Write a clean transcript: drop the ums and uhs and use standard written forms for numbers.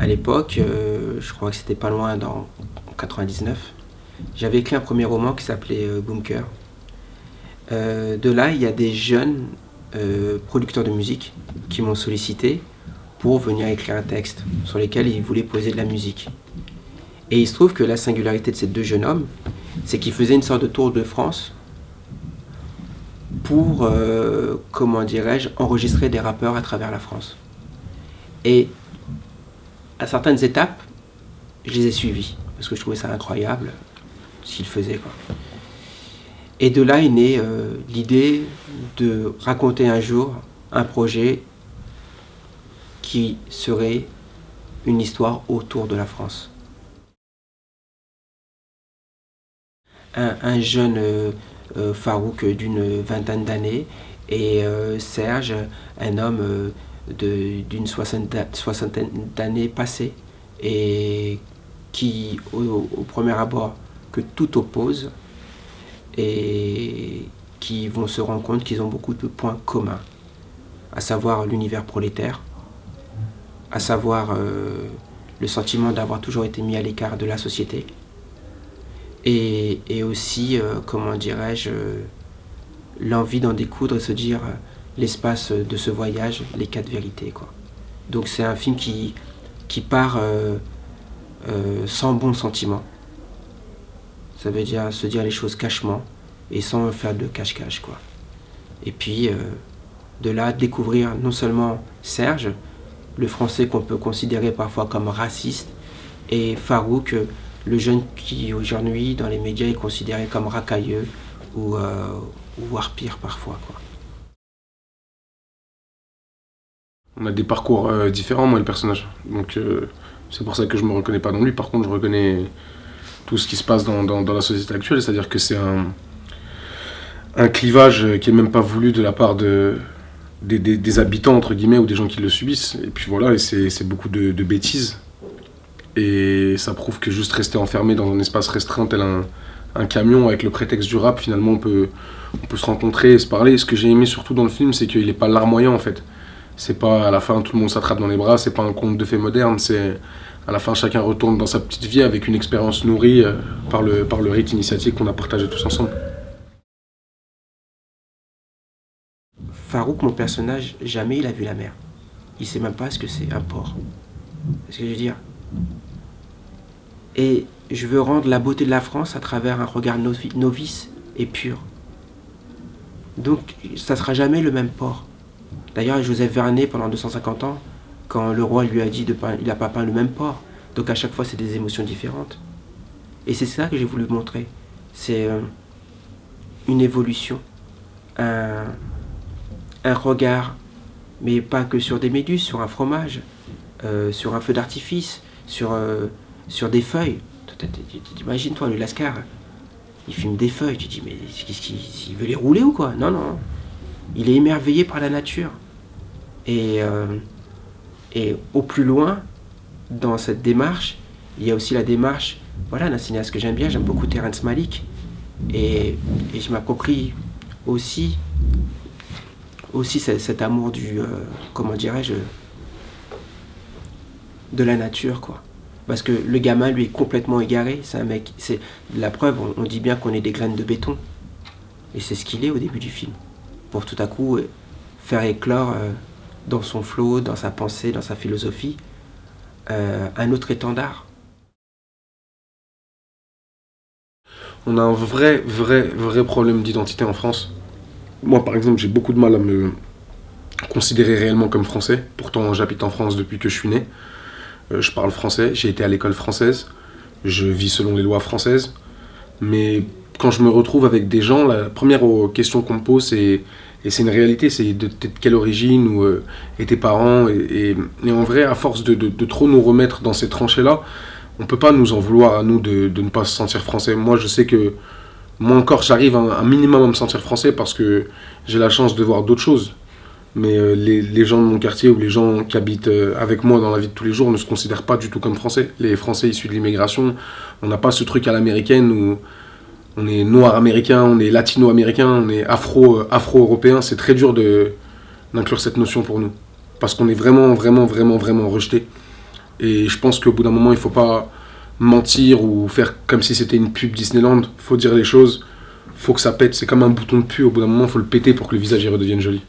l'époque, je crois que c'était pas loin en 99, j'avais écrit un premier roman qui s'appelait Bunker. De là, il y a des jeunes producteurs de musique qui m'ont sollicité pour venir écrire un texte sur lequel ils voulaient poser de la musique. Et il se trouve que la singularité de ces deux jeunes hommes, c'est qu'ils faisaient une sorte de tour de France pour, comment dirais-je, enregistrer des rappeurs à travers la France. Et à certaines étapes, je les ai suivis, parce que je trouvais ça incroyable, ce qu'ils faisaient, quoi. Et de là est née l'idée de raconter un jour un projet qui serait une histoire autour de la France. Un jeune Farouk d'une vingtaine d'années et Serge, un homme d'une soixantaine d'années passées et qui, au premier abord, que tout oppose et qui vont se rendre compte qu'ils ont beaucoup de points communs, à savoir l'univers prolétaire, à savoir le sentiment d'avoir toujours été mis à l'écart de la société, et aussi, comment dirais-je, l'envie d'en découdre et se dire l'espace de ce voyage, les quatre vérités, quoi. Donc c'est un film qui part sans bon sentiment. Ça veut dire se dire les choses cachement et sans faire de cache-cache, quoi. Et puis, de là, découvrir non seulement Serge, le français qu'on peut considérer parfois comme raciste, et Farouk, le jeune qui aujourd'hui dans les médias est considéré comme racailleux ou voire pire parfois, quoi. On a des parcours différents, moi et le personnage. Donc c'est pour ça que je me reconnais pas dans lui. Par contre, je reconnais tout ce qui se passe dans la société actuelle. C'est-à-dire que c'est un clivage qui est même pas voulu de la part des habitants, entre guillemets, ou des gens qui le subissent. Et puis voilà, et c'est beaucoup de bêtises. Et ça prouve que juste rester enfermé dans un espace restreint tel un camion avec le prétexte du rap, finalement on peut se rencontrer et se parler. Et ce que j'ai aimé surtout dans le film, c'est qu'il n'est pas larmoyant en fait. C'est pas à la fin tout le monde s'attrape dans les bras, c'est pas un conte de fées moderne, c'est à la fin chacun retourne dans sa petite vie avec une expérience nourrie par le rite initiatique qu'on a partagé tous ensemble. Farouk, mon personnage, jamais il a vu la mer. Il sait même pas ce que c'est un port. C'est ce que je veux dire. Et je veux rendre la beauté de la France à travers un regard novice et pur. Donc ça sera jamais le même port. D'ailleurs, Joseph Vernet, pendant 250 ans, quand le roi lui a dit il n'a pas peint le même port. Donc à chaque fois, c'est des émotions différentes. Et c'est ça que j'ai voulu montrer. C'est une évolution, un regard, mais pas que sur des méduses, sur un fromage, sur un feu d'artifice, sur des feuilles. Imagine-toi, le Lascar, il fume des feuilles. Tu te dis, mais qu'est-ce qu'il veut les rouler ou quoi? Non, non. Il est émerveillé par la nature. Et au plus loin, dans cette démarche, il y a aussi la démarche, voilà, d'un cinéaste que j'aime bien, j'aime beaucoup Terrence Malick. Et je m'approprie aussi cet amour comment dirais-je, de la nature, quoi. Parce que le gamin, lui, est complètement égaré. C'est un mec, c'est la preuve, on dit bien qu'on est des graines de béton. Et c'est ce qu'il est au début du film. Pour tout à coup faire éclore dans son flow, dans sa pensée, dans sa philosophie, un autre étendard. On a un vrai problème d'identité en France. Moi, par exemple, j'ai beaucoup de mal à me considérer réellement comme français. Pourtant, j'habite en France depuis que je suis né. Je parle français, j'ai été à l'école française. Je vis selon les lois françaises. Mais quand je me retrouve avec des gens, la première question qu'on me pose, et c'est une réalité, c'est de quelle origine et tes parents. Et en vrai, à force de trop nous remettre dans ces tranchées-là, on ne peut pas nous en vouloir à nous de ne pas se sentir français. Moi, je sais que moi encore, j'arrive un minimum à me sentir français parce que j'ai la chance de voir d'autres choses. Mais les gens de mon quartier ou les gens qui habitent avec moi dans la vie de tous les jours ne se considèrent pas du tout comme français. Les Français issus de l'immigration, on n'a pas ce truc à l'américaine où on est noir américain, on est latino-américain, on est afro-européen. C'est très dur d'inclure cette notion pour nous. Parce qu'on est vraiment rejeté. Et je pense qu'au bout d'un moment, il faut pas mentir ou faire comme si c'était une pub Disneyland. Faut dire les choses, faut que ça pète. C'est comme un bouton de pu, au bout d'un moment, il faut le péter pour que le visage y redevienne joli.